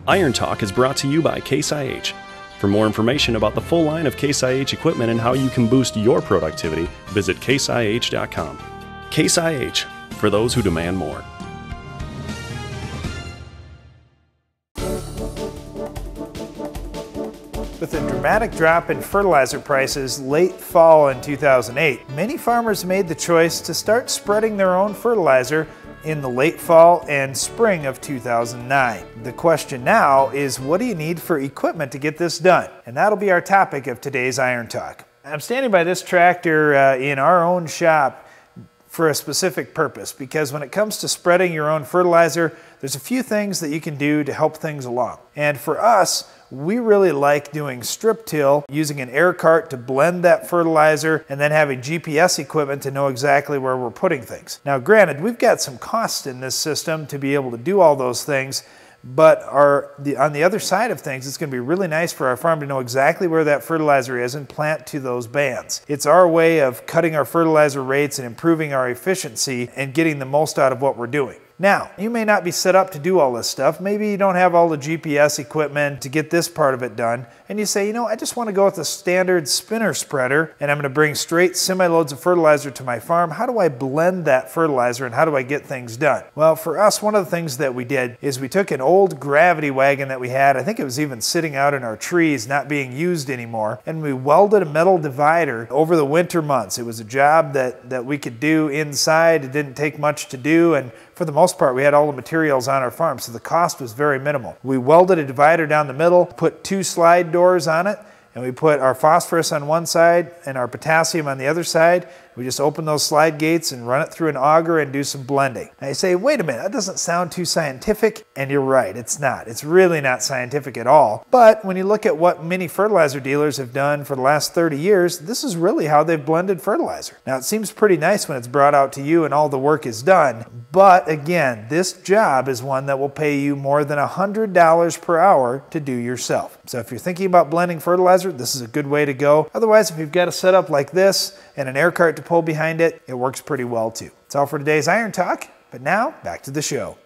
Iron Talk is brought to you by Case IH. For more information about the full line of Case IH equipment and how you can boost your productivity, visit caseih.com. Case IH, for those who demand more. With a dramatic drop in fertilizer prices late fall in 2008, many farmers made the choice to start spreading their own fertilizer in the late fall and spring of 2009. The question now is, what do you need for equipment to get this done? And that'll be our topic of today's Iron Talk. I'm standing by this tractor in our own shop for a specific purpose, because when it comes to spreading your own fertilizer, there's a few things that you can do to help things along. And for us, we really like doing strip till, using an air cart to blend that fertilizer, and then having GPS equipment to know exactly where we're putting things. Now granted, we've got some cost in this system to be able to do all those things, but on the other side of things, it's going to be really nice for our farm to know exactly where that fertilizer is and plant to those bands. It's our way of cutting our fertilizer rates and improving our efficiency and getting the most out of what we're doing. Now, you may not be set up to do all this stuff. Maybe you don't have all the GPS equipment to get this part of it done, and you say, you know, I just want to go with a standard spinner spreader, and I'm going to bring straight semi-loads of fertilizer to my farm. How do I blend that fertilizer, and how do I get things done? Well, for us, one of the things that we did is we took an old gravity wagon that we had. I think it was even sitting out in our trees, not being used anymore, and we welded a metal divider over the winter months. It was a job that we could do inside. It didn't take much to do, and for the most part, we had all the materials on our farm, so the cost was very minimal. We welded a divider down the middle, put 2 slide doors on it, and we put our phosphorus on one side and our potassium on the other side. We just open those slide gates and run it through an auger and do some blending. Now you say, wait a minute, that doesn't sound too scientific. And you're right, it's not. It's really not scientific at all. But when you look at what many fertilizer dealers have done for the last 30 years, this is really how they've blended fertilizer. Now it seems pretty nice when it's brought out to you and all the work is done. But again, this job is one that will pay you more than $100 per hour to do yourself. So if you're thinking about blending fertilizer, this is a good way to go. Otherwise, if you've got a setup like this and an air cart to pull behind it, it works pretty well too. That's all for today's Iron Talk, but now back to the show.